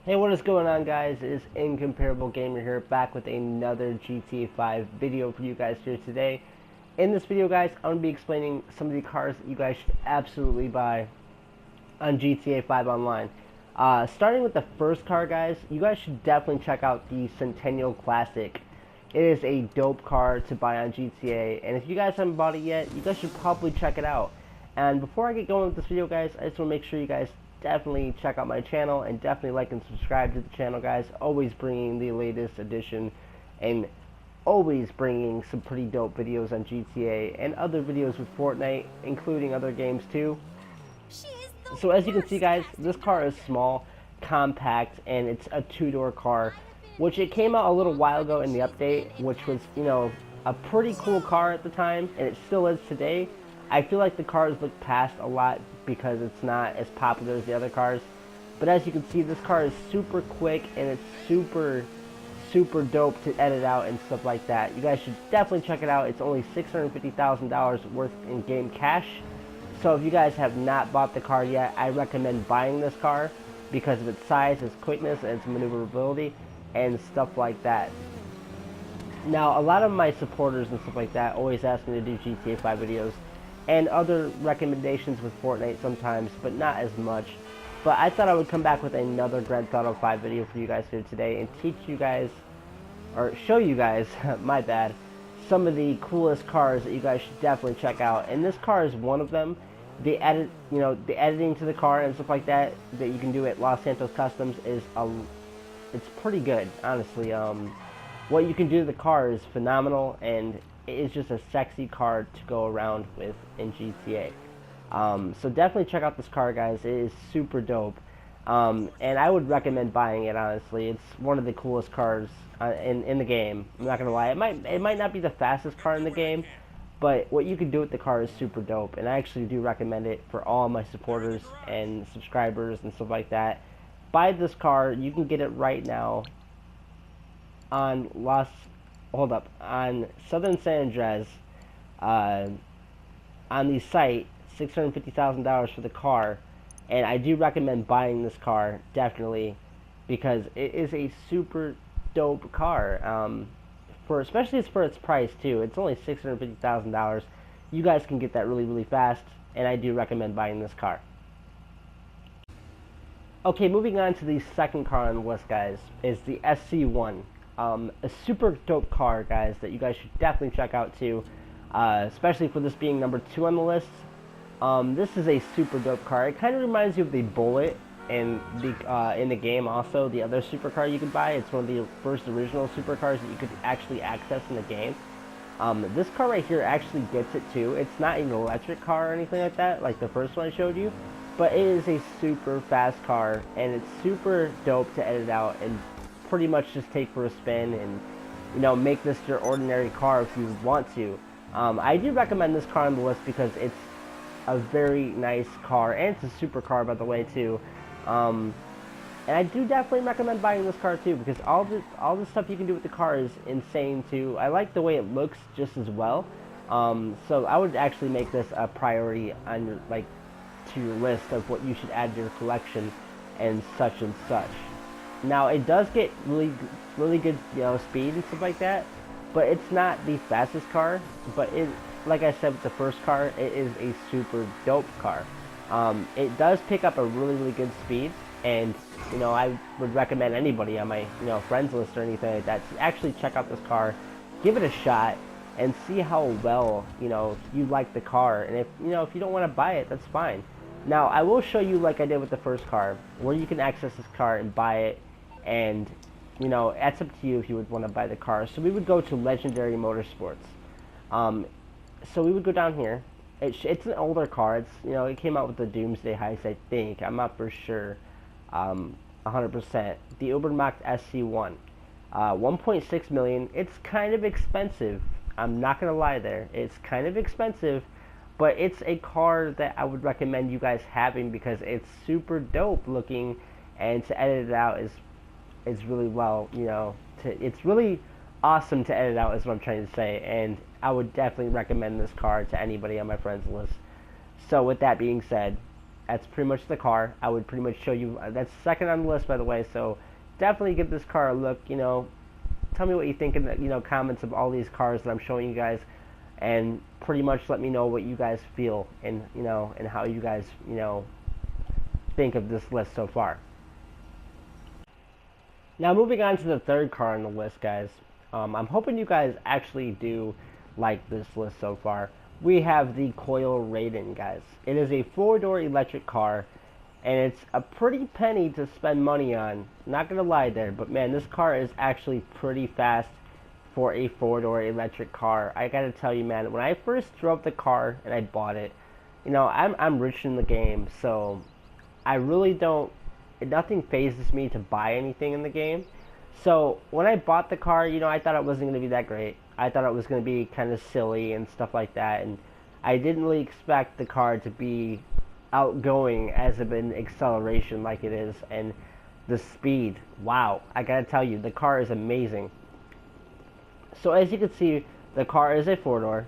Hey, what is going on, guys? It is Incomparable Gamer here, back with another GTA 5 video for you guys here today. In this video, guys, I'm going to be explaining some of the cars that you guys should absolutely buy on GTA 5 Online. Starting with the first car, guys, you guys should definitely check out the Centennial Classic. It is a dope car to buy on GTA, and if you guys haven't bought it yet, you guys should probably check it out. And before I get going with this video, guys, I just want to make sure you guys definitely check out my channel and definitely like and subscribe to the channel, guys. Always bringing the latest edition and always bringing some pretty dope videos on GTA and other videos with Fortnite, including other games too. So as you can see, guys, this car is small, compact, and it's a two-door car, which it came out a little while ago in the update, which was, a pretty cool car at the time, and it still is today. I feel like the cars look past a lot because it's not as popular as the other cars. But as you can see, this car is super quick and it's super dope to edit out and stuff like that. You guys should definitely check it out. It's only $650,000 worth in game cash. So if you guys have not bought the car yet, I recommend buying this car because of its size, its quickness, and its maneuverability and stuff like that. Now, a lot of my supporters and stuff like that always ask me to do GTA 5 videos and other recommendations with Fortnite sometimes, but not as much. But I thought I would come back with another Grand Theft Auto 5 video for you guys here today and teach you guys, or show you guys, my bad, some of the coolest cars that you guys should definitely check out. And this car is one of them. The editing to the car and stuff like that that you can do at Los Santos Customs is it's pretty good, honestly. What you can do to the car is phenomenal, and it is just a sexy car to go around with in GTA. So definitely check out this car, guys. It is super dope, and I would recommend buying it. Honestly, it's one of the coolest cars in the game. I'm not gonna lie. It might not be the fastest car in the game, but what you can do with the car is super dope, and I actually do recommend it for all my supporters and subscribers and stuff like that. Buy this car. You can get it right now on on Southern San Andreas, on the site, $650,000 for the car, and I do recommend buying this car definitely because it is a super dope car. Especially for its price too. It's only $650,000. You guys can get that really fast, and I do recommend buying this car. Okay, moving on to the second car on the list, guys, is the SC1. A super dope car, guys, that you guys should definitely check out too, especially for this being number 2 on the list. This is a super dope car. It kind of reminds you of the Bullet in the game. Also, the other supercar you could buy. It's one of the first original supercars that you could actually access in the game. This car right here actually gets it too. It's not an electric car or anything like that, like the first one I showed you, but it is a super fast car, and it's super dope to edit out and pretty much just take for a spin and make this your ordinary car if you want to. I do recommend this car on the list because it's a very nice car, and it's a super car, by the way, too. And I do definitely recommend buying this car too because all the stuff you can do with the car is insane too. I like the way it looks just as well. So I would actually make this a priority on your to your list of what you should add to your collection and such and such. Now, it does get really good, speed and stuff like that, but it's not the fastest car. But like I said with the first car, it is a super dope car. It does pick up a really good speed, and I would recommend anybody on my friends list or anything like that to actually check out this car, give it a shot, and see how well you like the car. And if if you don't want to buy it, that's fine. Now, I will show you, like I did with the first car, where you can access this car and buy it, and it's up to you if you would want to buy the car. So we would go to Legendary Motorsports. So we would go down here. It's an older car. It's it came out with the Doomsday Heist, I think. I'm not for sure, 100%. The Ubermacht SC1, 1.6 million. It's kind of expensive. I'm not gonna lie there. It's kind of expensive. But it's a car that I would recommend you guys having because it's super dope looking, and to edit it out is really well, it's really awesome to edit out is what I'm trying to say, and I would definitely recommend this car to anybody on my friends list. So with that being said, that's pretty much the car. I would pretty much show you, that's second on the list, by the way, so definitely give this car a look. Tell me what you think in the comments of all these cars that I'm showing you guys, and pretty much let me know what you guys feel, and and how you guys think of this list so far. Now moving on to the third car on the list, guys. I'm hoping you guys actually do like this list so far. We have the Coil Raiden, guys. It is a 4-door electric car, and it's a pretty penny to spend money on. Not gonna lie there, but man, this car is actually pretty fast for a 4-door electric car. I gotta tell you, man, when I first drove the car and I bought it, I'm rich in the game, so I really don't. Nothing phases me to buy anything in the game. So when I bought the car, I thought it wasn't gonna be that great. I thought it was gonna be kind of silly and stuff like that, and I didn't really expect the car to be outgoing as of an acceleration like it is, and the speed. Wow, I gotta tell you, the car is amazing. So as you can see, the car is a 4-door.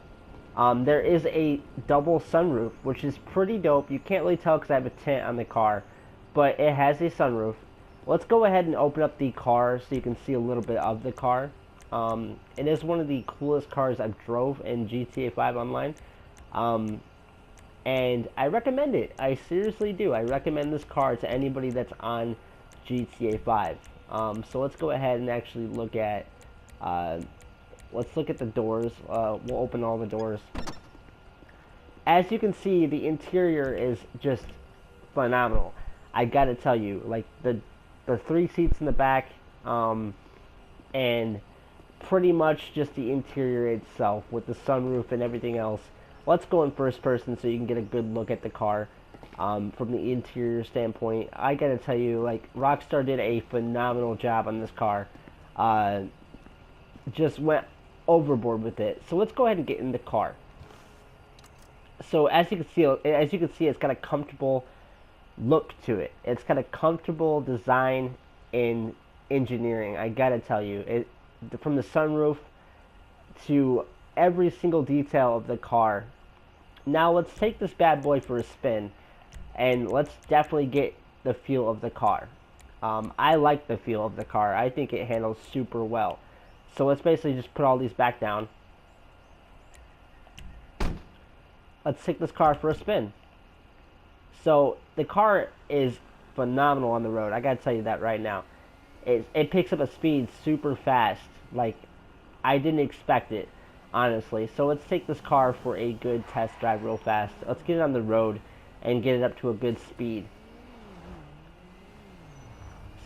There is a double sunroof, which is pretty dope. You can't really tell because I have a tint on the car, but it has a sunroof. Let's go ahead and open up the car so you can see a little bit of the car. It is one of the coolest cars I've drove in GTA 5 Online. And I recommend it. I seriously do. I recommend this car to anybody that's on GTA 5. So let's go ahead and actually look at the doors. We'll open all the doors. As you can see, the interior is just phenomenal. I gotta tell you, like the 3 seats in the back, and pretty much just the interior itself with the sunroof and everything else. Let's go in first person so you can get a good look at the car from the interior standpoint. I gotta tell you, like, Rockstar did a phenomenal job on this car. Just went overboard with it. So let's go ahead and get in the car. So as you can see, it's got a comfortable look to it. It's got a comfortable design in engineering. I gotta tell you, from the sunroof to every single detail of the car. Now let's take this bad boy for a spin, and let's definitely get the feel of the car. I like the feel of the car. I think it handles super well. So let's basically just put all these back down. Let's take this car for a spin. So the car is phenomenal on the road. I gotta tell you that right now. It picks up a speed super fast. Like, I didn't expect it, honestly. So let's take this car for a good test drive real fast. Let's get it on the road and get it up to a good speed.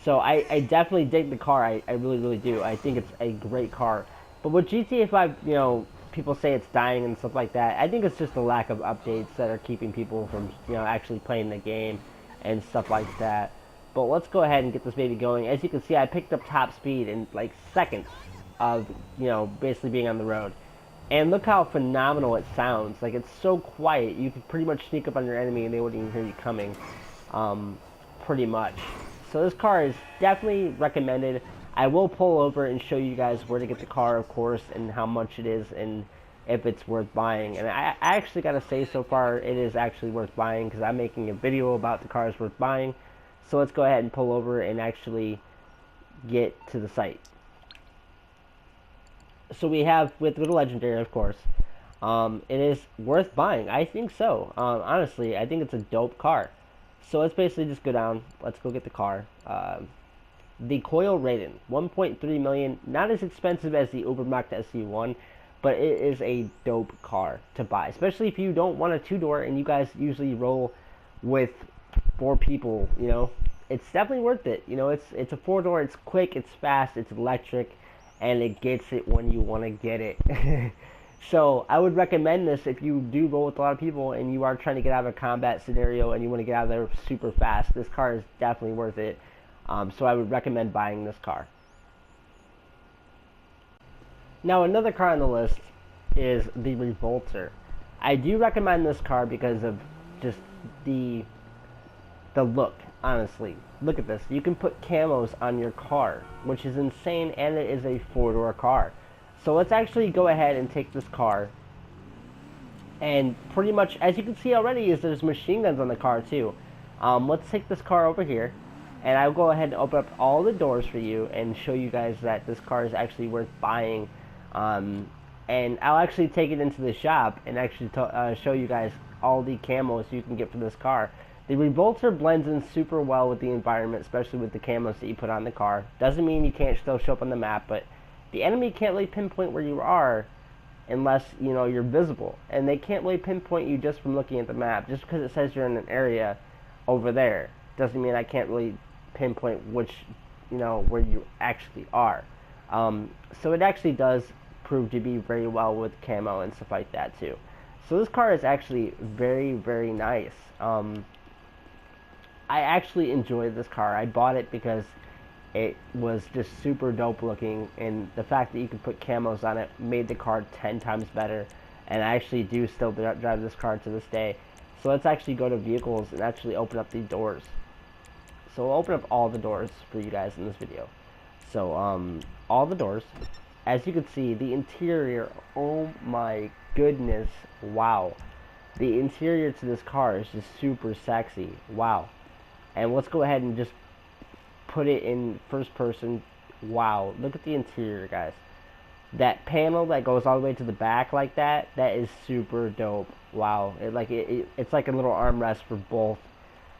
So I definitely dig the car. I really, really do. I think it's a great car. But with GTA 5, people say it's dying and stuff like that. I think it's just the lack of updates that are keeping people from, actually playing the game and stuff like that. But let's go ahead and get this baby going. As you can see, I picked up top speed in like seconds of, basically being on the road. And look how phenomenal it sounds. Like, it's so quiet. You could pretty much sneak up on your enemy and they wouldn't even hear you coming. Pretty much. So this car is definitely recommended. I will pull over and show you guys where to get the car, of course, and how much it is and if it's worth buying. And I actually gotta say, so far it is actually worth buying because I'm making a video about the cars worth buying. So let's go ahead and pull over and actually get to the site. So we have with the Legendary, of course. It is worth buying. I think so. Honestly, I think it's a dope car. So let's basically just go down. Let's go get the car. The Coil Raiden, 1.3 million. Not as expensive as the Ubermacht SE1, but it is a dope car to buy, especially if you don't want a 2-door and you guys usually roll with 4 people. It's definitely worth it. It's a 4-door. It's quick. It's fast. It's electric, and it gets it when you want to get it. So I would recommend this if you do roll with a lot of people and you are trying to get out of a combat scenario and you want to get out of there super fast. This car is definitely worth it. So I would recommend buying this car. Now another car on the list is the Revolter. I do recommend this car because of just the look, honestly. Look at this. You can put camos on your car, which is insane, and it is a 4-door car. So let's actually go ahead and take this car And pretty much, as you can see already, is there's machine guns on the car too. Let's take this car over here, and I'll go ahead and open up all the doors for you and show you guys that this car is actually worth buying. And I'll actually take it into the shop and actually show you guys all the camos you can get for this car. The Revolter blends in super well with the environment, especially with the camos that you put on the car. Doesn't mean you can't still show up on the map, but the enemy can't really pinpoint where you are unless, you know, you're visible. And they can't really pinpoint you just from looking at the map. Just because it says you're in an area over there doesn't mean I can't really pinpoint which, you know, where you actually are. So it actually does prove to be very well with camo and stuff like that too. So this car is actually very, very nice. I actually enjoyed this car. I bought it because it was just super dope looking, and the fact that you could put camos on it made the car 10 times better. And I actually do still drive this car to this day. So let's actually go to vehicles and actually open up the doors. So we'll open up all the doors for you guys in this video. So all the doors, as you can see, the interior, oh my goodness, wow. The interior to this car is just super sexy, wow. And let's go ahead and just put it in first person. Wow, look at the interior, guys. That panel that goes all the way to the back like that, that is super dope. Wow, it's like a little armrest for both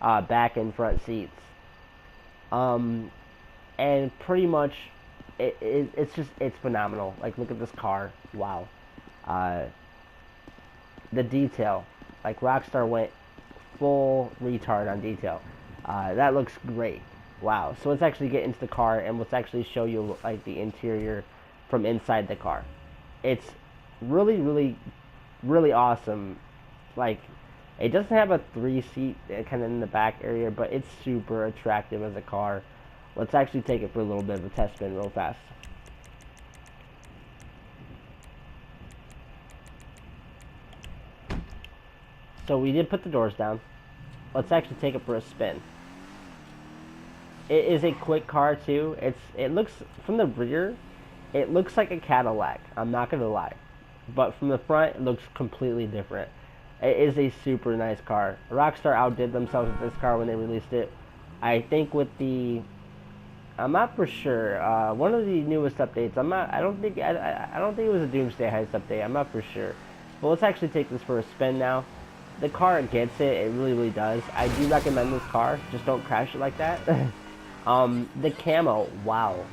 back and front seats. And pretty much it's phenomenal. Like, look at this car, wow. The detail, like Rockstar went full retard on detail. That looks great. Wow. So let's actually get into the car and let's actually show you like the interior from inside the car. It's really, really, really awesome. Like, it doesn't have a 3-seat kind of in the back area, but it's super attractive as a car. Let's actually take it for a little bit of a test spin real fast. So we did put the doors down. Let's actually take it for a spin. It is a quick car too. It looks, from the rear, it looks like a Cadillac. I'm not gonna lie, but from the front, it looks completely different. It is a super nice car. Rockstar outdid themselves with this car when they released it. I think with the, I'm not for sure. One of the newest updates. I don't think it was a Doomsday Heist update. I'm not for sure. But let's actually take this for a spin now. The car gets it. It really, really does. I do recommend this car. Just don't crash it like that. The camo, wow.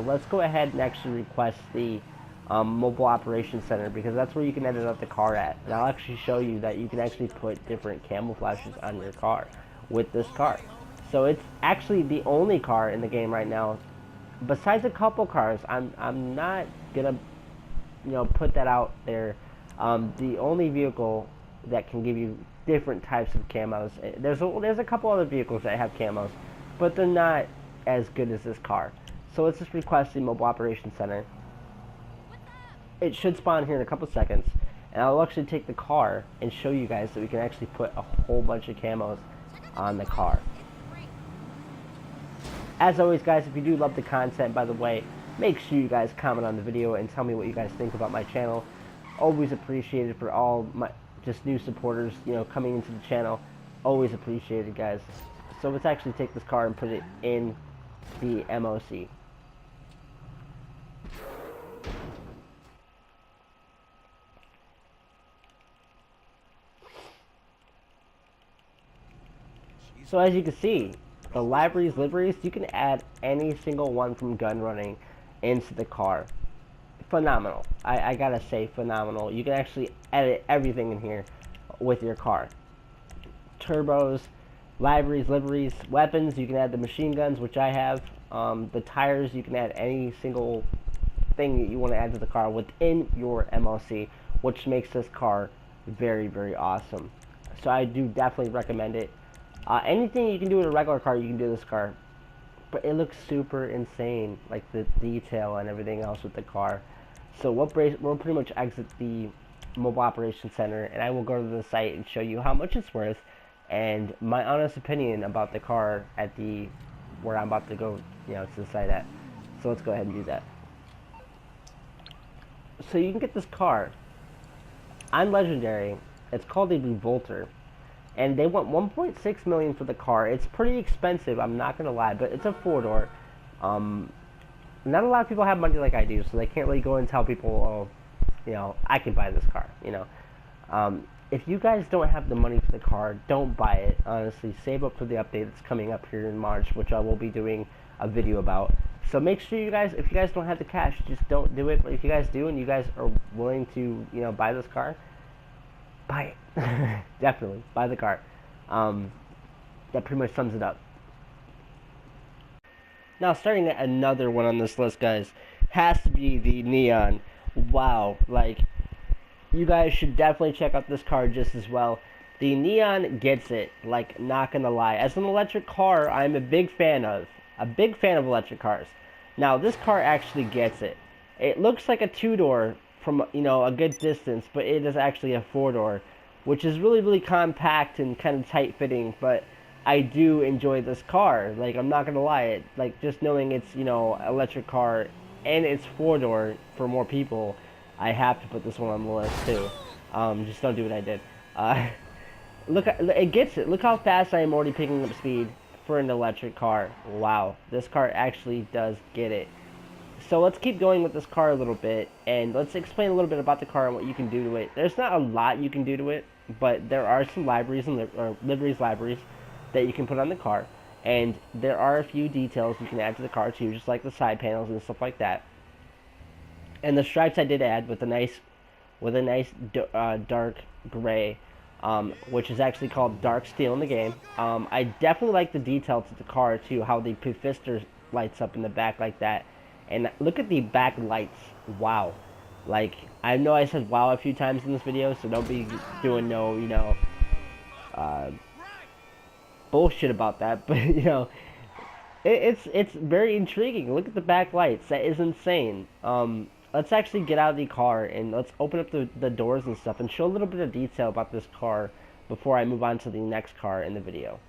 Let's go ahead and actually request the mobile operations center, because that's where you can edit out the car at. And I'll actually show you that you can actually put different camouflages on your car with this car. So it's actually the only car in the game right now, besides a couple cars. I'm not gonna, you know, put that out there. The only vehicle that can give you different types of camos. There's a couple other vehicles that have camos, but they're not as good as this car. So let's just request the mobile operations center. It should spawn here in a couple seconds, and I'll actually take the car and show you guys that we can actually put a whole bunch of camos on the car. As always, guys, if you do love the content, by the way, make sure you guys comment on the video and tell me what you guys think about my channel. Always appreciated for all my just new supporters, you know, coming into the channel. Always appreciated, guys. So let's actually take this car and put it in the MOC. So as you can see, the libraries, you can add any single one from gun running into the car. Phenomenal. I gotta say, phenomenal. You can actually edit everything in here with your car. Turbos, liveries, weapons, you can add the machine guns, which I have. The tires, you can add any single thing that you want to add to the car within your MLC, which makes this car very, very awesome. So I do definitely recommend it. Anything you can do with a regular car, you can do this car. But it looks super insane, like the detail and everything else with the car. So we'll pretty much exit the mobile operations center, and I will go to the site and show you how much it's worth and my honest opinion about the car at the where I'm about to go, you know, to the site at. So let's go ahead and do that. So you can get this car on Legendary, It's called a Revolter, and they want 1.6 million for the car. It's pretty expensive, I'm not gonna lie, but it's a 4-door. Not a lot of people have money like I do, so they can't really go and tell people, oh, I can buy this car. If you guys don't have the money for the car, don't buy it. Honestly, save up for the update that's coming up here in March, which I will be doing a video about. So make sure you guys, if you guys don't have the cash, just don't do it. But if you guys do and you guys are willing to, buy this car, buy it. Definitely buy the car. That pretty much sums it up. Now, starting at another one on this list, guys, has to be the Neon. Wow, you guys should definitely check out this car just as well. The Neon gets it, not gonna lie. As an electric car, I'm a big fan of electric cars. Now, this car actually gets it. It looks like a 2-door from, a good distance, but it is actually a 4-door, which is really, really compact and kind of tight-fitting, but I do enjoy this car. I'm not gonna lie, just knowing it's, electric car and it's 4-door for more people, I have to put this one on the list too. Just don't do what I did. Look, it gets it. Look how fast I am already picking up speed for an electric car. Wow, this car actually does get it. So let's keep going with this car a little bit, and let's explain a little bit about the car and what you can do to it. There's not a lot you can do to it, but there are some libraries and liveries that you can put on the car, and there are a few details you can add to the car too, just like the side panels and stuff like that. And the stripes I did add with a nice dark gray, which is actually called dark steel in the game. I definitely like the detail to the car too, how the pifister lights up in the back like that. And look at the back lights. Wow. I know I said wow a few times in this video, so don't be doing no, bullshit about that. But, it's very intriguing. Look at the back lights. That is insane. Let's actually get out of the car and let's open up the doors and stuff and show a little bit of detail about this car before I move on to the next car in the video.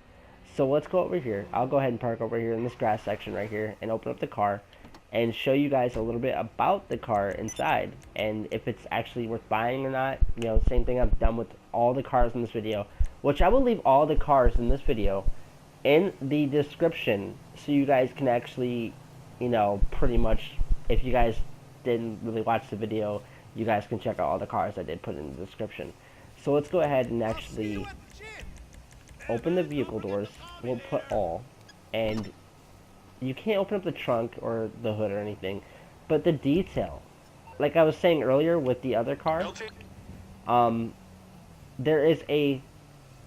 So let's go over here. I'll go ahead and park over here in this grass section right here and open up the car and show you guys a little bit about the car inside and if it's actually worth buying or not. Same thing I've done with all the cars in this video, which I will leave all the cars in this video in the description so you guys can actually, pretty much, if you guys didn't really watch the video, you guys can check out all the cars I did put in the description. So let's go ahead and actually open the vehicle doors. We'll put all, and you can't open up the trunk or the hood or anything, but the detail, like I was saying earlier with the other car, there is a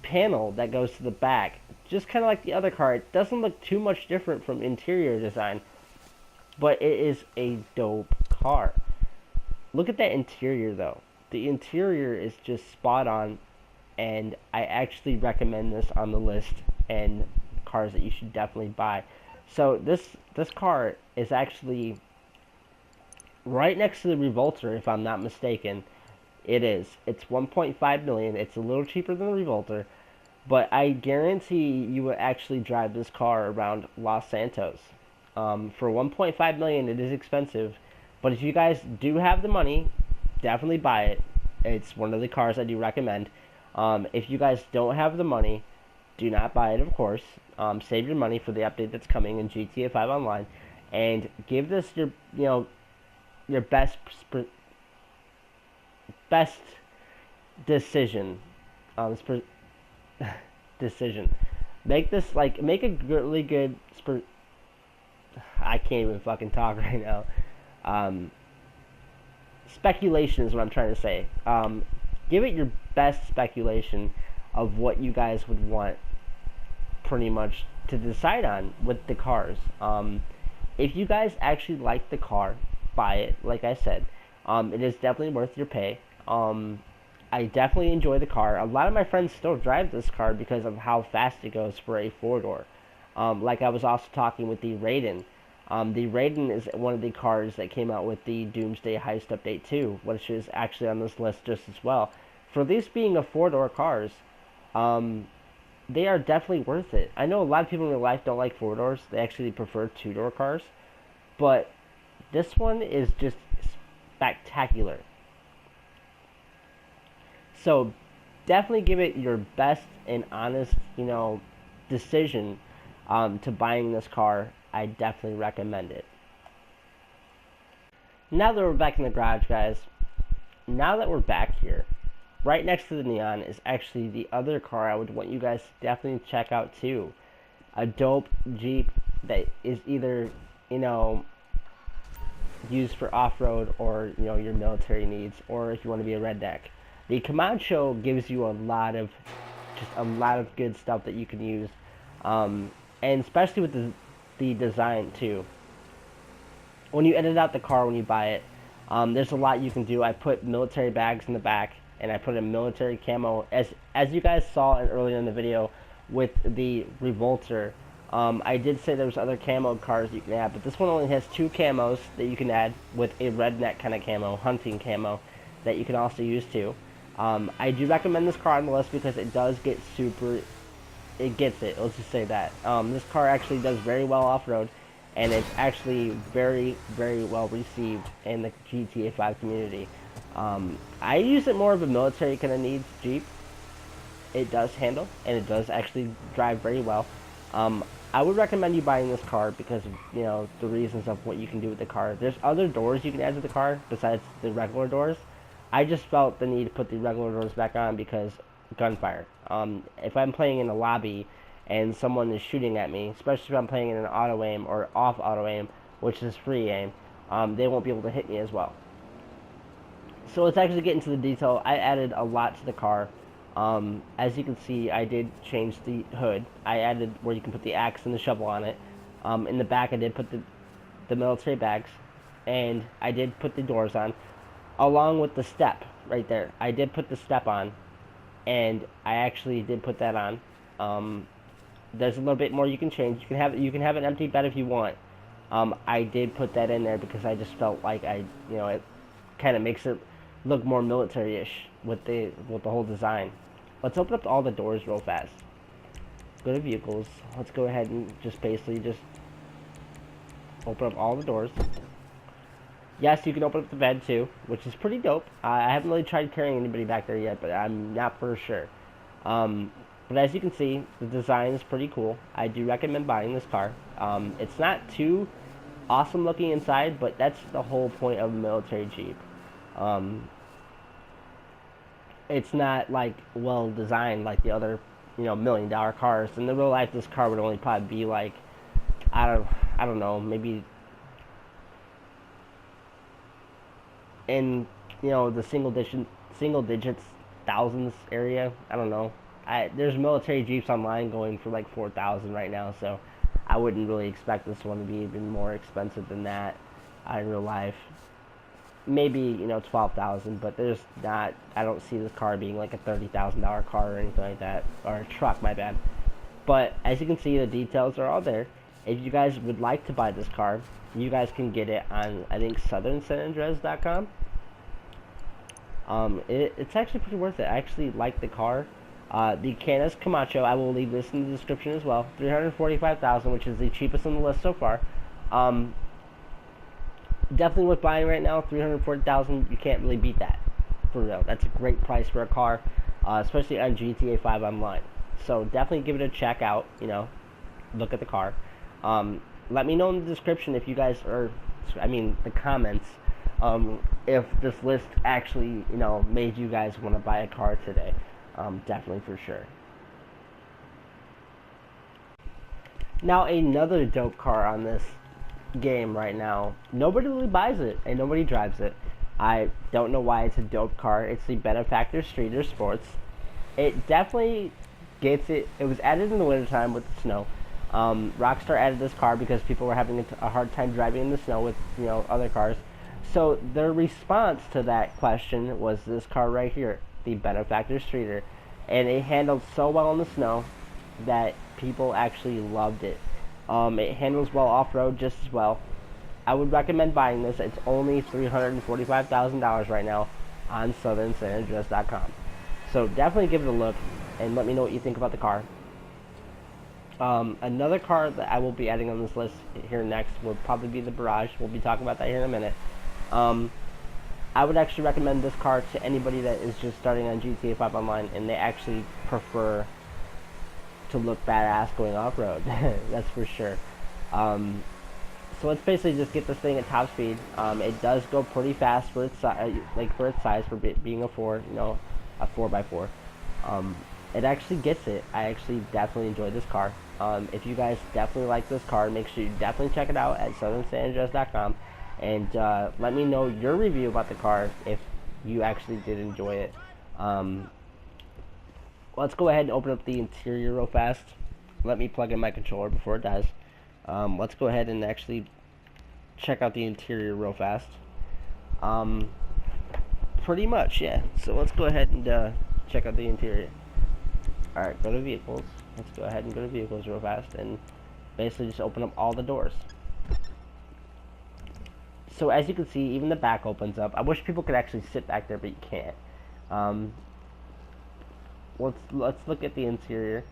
panel that goes to the back, just kind of like the other car. It doesn't look too much different from interior design, but it is a dope car. Look at that interior though. The interior is just spot on, and I actually recommend this on the list and cars that you should definitely buy. So this car is actually right next to the Revolter, if I'm not mistaken. It is. It's 1.5 million. It's a little cheaper than the Revolter, but I guarantee you would actually drive this car around Los Santos. For 1.5 million, it is expensive, but if you guys do have the money, definitely buy it. It's one of the cars I do recommend. If you guys don't have the money, do not buy it, of course. Save your money for the update that's coming in GTA 5 Online, and give this your best decision. Decision. Make this make a really good. I can't even fucking talk right now. Speculation is what I'm trying to say. Give it your best speculation of what you guys would want, pretty much, to decide on with the cars. If you guys actually like the car, buy it. Like I said, it is definitely worth your pay. I definitely enjoy the car. A lot of my friends still drive this car because of how fast it goes for a 4-door. Like I was also talking with the Raiden. The Raiden is one of the cars that came out with the Doomsday Heist Update 2, which is actually on this list just as well. For these being a 4-door cars, they are definitely worth it. I know a lot of people in real life don't like 4-doors. They actually prefer 2-door cars. But this one is just spectacular. So, definitely give it your best and honest, decision to buying this car. I definitely recommend it. Now that we're back in the garage, guys, now that we're back here, right next to the Neon is actually the other car I would want you guys to definitely check out too. A dope Jeep that is either, used for off-road or, your military needs, or if you want to be a redneck. The Camacho gives you a lot of good stuff that you can use, and especially with the design too. When you edit out the car when you buy it, there's a lot you can do. I put military bags in the back, and I put a military camo. As you guys saw earlier in the video with the Revolter, I did say there was other camo cars you can add, but this one only has 2 camos that you can add with a redneck kind of camo, hunting camo, that you can also use too. I do recommend this car on the list because it does get it gets it, let's just say that. This car actually does very well off-road, and it's actually very, very well received in the GTA 5 community. I use it more of a military kind of needs Jeep. It does handle, and it does actually drive very well. I would recommend you buying this car because of, the reasons of what you can do with the car. There's other doors you can add to the car besides the regular doors. I just felt the need to put the regular doors back on because gunfire. If I'm playing in a lobby and someone is shooting at me, especially if I'm playing in an auto aim or off auto aim, which is free aim, they won't be able to hit me as well. So let's actually get into the detail. I added a lot to the car. As you can see, I did change the hood. I added where you can put the axe and the shovel on it. In the back, I did put the military bags, and I did put the doors on, along with the step right there. I did put the step on, and I actually did put that on. There's a little bit more you can change. You can have an empty bed if you want. I did put that in there because I just felt like it kind of makes it look more military-ish with the whole design. Let's open up all the doors real fast. Go to vehicles. Let's go ahead and just basically just open up all the doors. Yes, you can open up the bed too, which is pretty dope. I haven't really tried carrying anybody back there yet, but I'm not for sure. But as you can see, the design is pretty cool. I do recommend buying this car. It's not too awesome looking inside, but that's the whole point of a military Jeep. It's not like well designed like the other, $1 million cars. In the real life, this car would only probably be like, I don't know, maybe in the single digits thousands area. I don't know. There's military Jeeps online going for like 4,000 right now, so I wouldn't really expect this one to be even more expensive than that in real life. Maybe 12,000, but I don't see this car being like a $30,000 car or anything like that, or a truck, my bad. But as you can see, the details are all there. If you guys would like to buy this car, you guys can get it on, I think, southernsanandres.com. It's actually pretty worth it. I actually like the car. The Canis Camacho, I will leave this in the description as well. $345,000, which is the cheapest on the list so far. Definitely worth buying right now. $340,000. You can't really beat that, for real. That's a great price for a car, especially on GTA 5 online. So definitely give it a check out. Look at the car. Let me know in the description if you guys the comments, if this list actually, made you guys want to buy a car today. Definitely for sure. Now another dope car on this game right now. Nobody really buys it and nobody drives it. I don't know why it's a dope car. It's the Benefactor Streeter Sports. It definitely gets it. It was added in the wintertime with the snow. Rockstar added this car because people were having a hard time driving in the snow with other cars. So their response to that question was this car right here, the Benefactor Streeter, and it handled so well in the snow that people actually loved it. It handles well off-road just as well. I would recommend buying this. It's only $345,000 right now on southernsanandres.com. So definitely give it a look and let me know what you think about the car. Another car that I will be adding on this list here next will probably be the Barrage. We'll be talking about that here in a minute. I would actually recommend this car to anybody that is just starting on GTA 5 Online and they actually prefer to look badass going off-road. That's for sure. So let's basically just get this thing at top speed. It does go pretty fast for its for its size, for being a 4, you know, a 4x4. It actually gets it. I actually definitely enjoy this car. If you guys definitely like this car, make sure you definitely check it out at southernsanandreas.com and let me know your review about the car if you actually did enjoy it. Let's go ahead and open up the interior real fast. Let me plug in my controller before it dies. Let's go ahead and actually check out the interior real fast. Pretty much, yeah. So let's go ahead and check out the interior. Alright, go to vehicles. Let's go ahead and go to vehicles real fast and basically just open up all the doors. So as you can see, even the back opens up. I wish people could actually sit back there, but you can't. Let's look at the interior.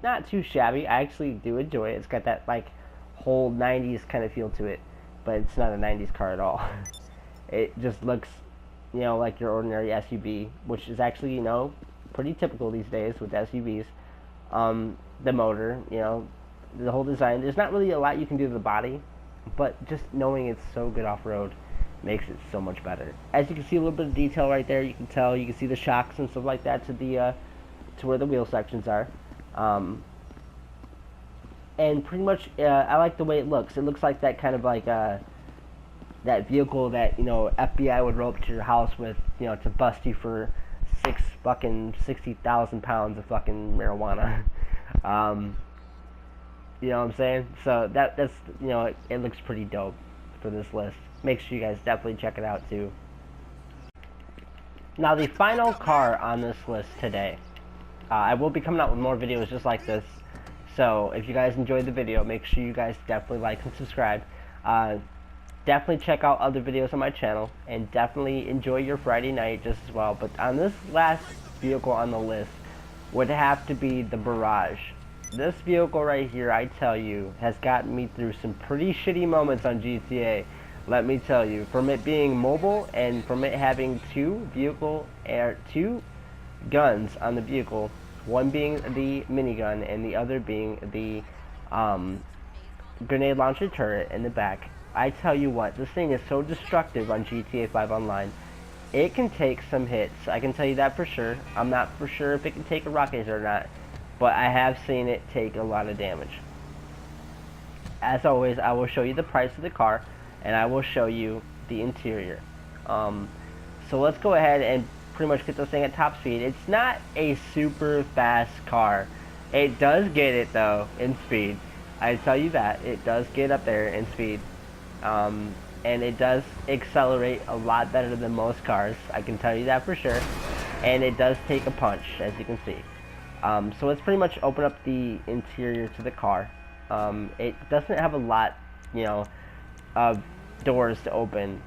Not too shabby. I actually do enjoy it. It's got that like whole 90s kind of feel to it, but it's not a 90s car at all. It just looks, you know, like your ordinary SUV, which is actually, you know, pretty typical these days with SUVs. The motor, you know, the whole design. There's not really a lot you can do to the body, but just knowing it's so good off-road makes it so much better. As you can see, a little bit of detail right there. You can tell. You can see the shocks and stuff like that to the to where the wheel sections are. And pretty much, I like the way it looks. It looks like that kind of like that vehicle that, you know, FBI would roll up to your house with, you know, to bust you for 60,000 pounds of fucking marijuana. You know what I'm saying? So that's you know, it looks pretty dope for this list. Make sure you guys definitely check it out too. Now the final car on this list today. I will be coming out with more videos just like this. So if you guys enjoyed the video, make sure you guys definitely like and subscribe. Definitely check out other videos on my channel, and definitely enjoy your Friday night just as well. But on this last vehicle on the list would have to be the Barrage. This vehicle right here, I tell you, has gotten me through some pretty shitty moments on GTA. Let me tell you, from it being mobile and from it having two guns on the vehicle, one being the minigun and the other being the grenade launcher turret in the back. I tell you what, this thing is so destructive on GTA 5 Online. It can take some hits, I can tell you that for sure. I'm not for sure if it can take a rocket or not, but I have seen it take a lot of damage. As always, I will show you the price of the car, and I will show you the interior. So let's go ahead and pretty much get this thing at top speed. It's not a super fast car. It does get it though in speed. I tell you that. It does get up there in speed. And it does accelerate a lot better than most cars. I can tell you that for sure. And it does take a punch, as you can see. So let's pretty much open up the interior to the car. It doesn't have a lot, you know, of doors to open.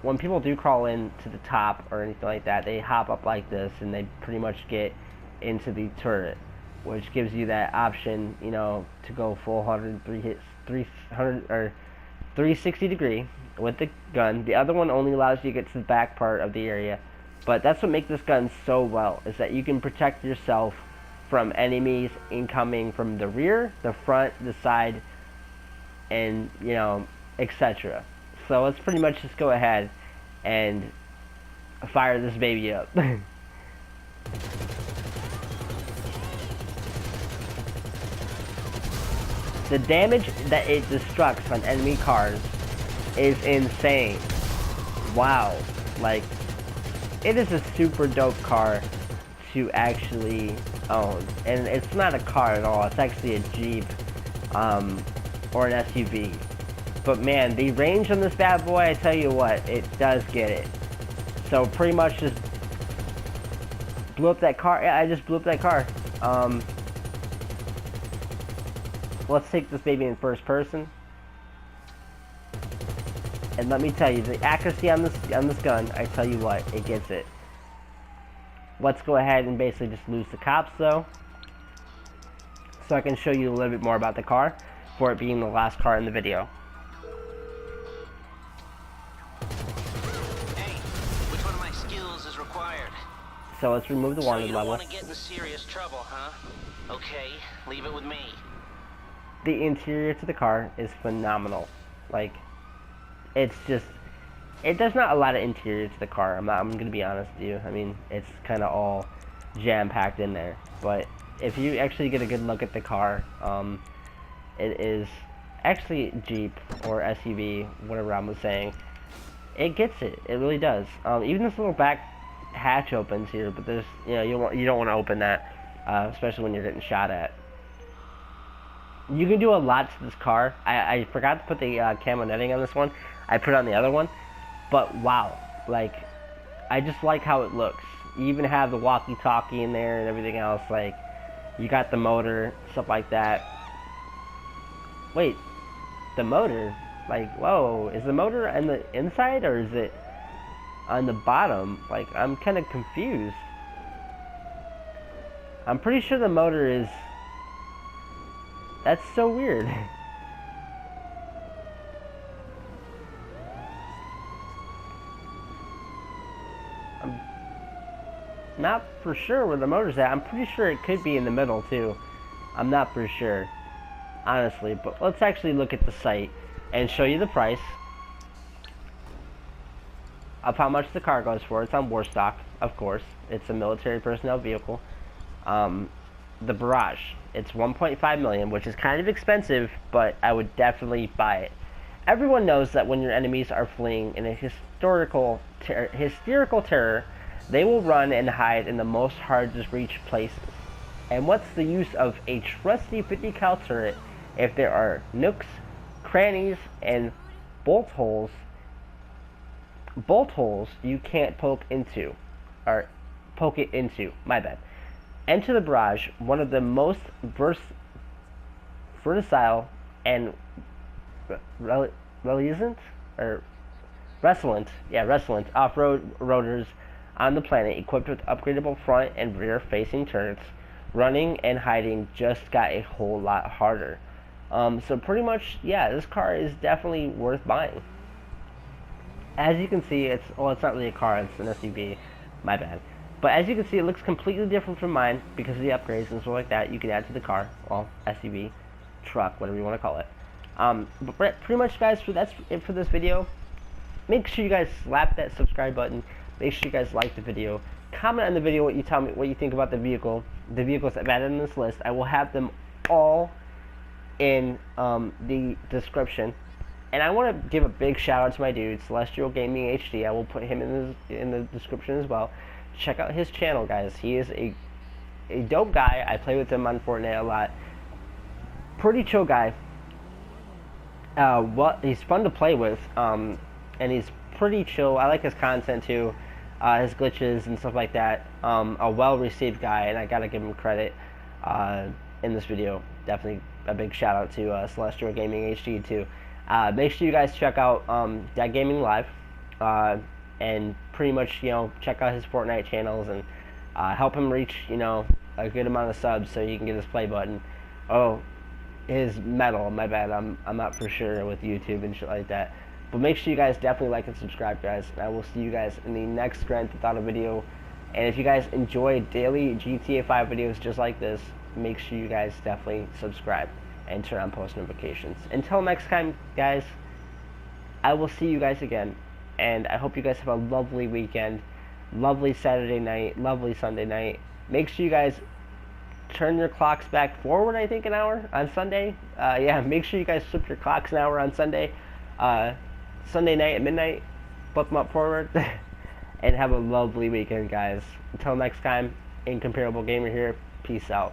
When people do crawl in to the top or anything like that, they hop up like this and they pretty much get into the turret, which gives you that option, you know, to go full 360 degree with the gun. The other one only allows you to get to the back part of the area, but that's what makes this gun so well, is that you can protect yourself from enemies incoming from the rear, the front, the side, and, you know, etc. So let's pretty much just go ahead and fire this baby up. The damage that it destructs on enemy cars is insane. Wow. Like, it is a super dope car to actually own. And it's not a car at all. It's actually a Jeep or an SUV. But man, the range on this bad boy, I tell you what, it does get it. So pretty much just blew up that car. Yeah, I just blew up that car. Let's take this baby in first person. And let me tell you, the accuracy on this gun, I tell you what, it gets it. Let's go ahead and basically just lose the cops though, so I can show you a little bit more about the car, for it being the last car in the video. required. So let's remove the So wanted you don't level. want to get in serious trouble, huh? Okay, leave it with me. The interior to the car is phenomenal. Like, it's just, there's not a lot of interior to the car. I'm gonna be honest with you. I mean, it's kind of all jam-packed in there. But if you actually get a good look at the car, it is actually Jeep or SUV, whatever I was saying. It gets it. It really does. Even this little back hatch opens here, but there's, you know, you don't want to open that, especially when you're getting shot at. You can do a lot to this car. I forgot to put the camo netting on this one. I put it on the other one, but wow, like, I just like how it looks. You even have the walkie-talkie in there and everything else. Like, you got the motor, stuff like that. Wait, the motor? Like, whoa, is the motor on the inside or is it on the bottom? Like, I'm kind of confused. I'm pretty sure the motor is... That's so weird. I'm not for sure where the motor's at. I'm pretty sure it could be in the middle too. I'm not for sure, honestly. But let's actually look at the site and show you the price of how much the car goes for. It's on Warstock, of course. It's a military personnel vehicle. The Barrage, it's 1.5 million, which is kind of expensive, but I would definitely buy it. Everyone knows that when your enemies are fleeing in a hysterical terror, they will run and hide in the most hard-to-reach places. And what's the use of a trusty 50 cal turret if there are nooks, crannies, and bolt holes you can't poke it into, my bad. Enter the Barrage, one of the most versatile and resilient off-road roaders on the planet, equipped with upgradable front and rear-facing turrets. Running and hiding just got a whole lot harder. So pretty much, yeah, this car is definitely worth buying. As you can see, it's not really a car, it's an SUV, my bad. But as you can see, it looks completely different from mine because of the upgrades and stuff like that you can add to the car. Well, SUV, truck, whatever you want to call it. But pretty much, guys, that's it for this video. Make sure you guys slap that subscribe button. Make sure you guys like the video. Comment on the video what you think about the vehicle. The vehicles I've added in this list, I will have them all in the description. And I want to give a big shout out to my dude, Celestial Gaming HD. I will put him in the description as well. Check out his channel, guys. He is a dope guy. I play with him on Fortnite a lot. Pretty chill guy. He's fun to play with, and he's pretty chill. I like his content too, his glitches and stuff like that. A well-received guy, and I gotta give him credit in this video. Definitely a big shout out to Celestial Gaming HD too. Make sure you guys check out Dead Gaming Live, and pretty much, check out his Fortnite channels and help him reach, a good amount of subs so you can get his play button. Oh, his medal, my bad. I'm not for sure with YouTube and shit like that. But make sure you guys definitely like and subscribe, guys. And I will see you guys in the next Grand Theft Auto video. And if you guys enjoy daily GTA 5 videos just like this, make sure you guys definitely subscribe and turn on post notifications. Until next time, guys, I will see you guys again. And I hope you guys have a lovely weekend, lovely Saturday night, lovely Sunday night. Make sure you guys turn your clocks back forward, I think, an hour on Sunday. Yeah, make sure you guys flip your clocks an hour on Sunday. Sunday night at midnight, flip them up forward. And have a lovely weekend, guys. Until next time, Incomparable Gamer here. Peace out.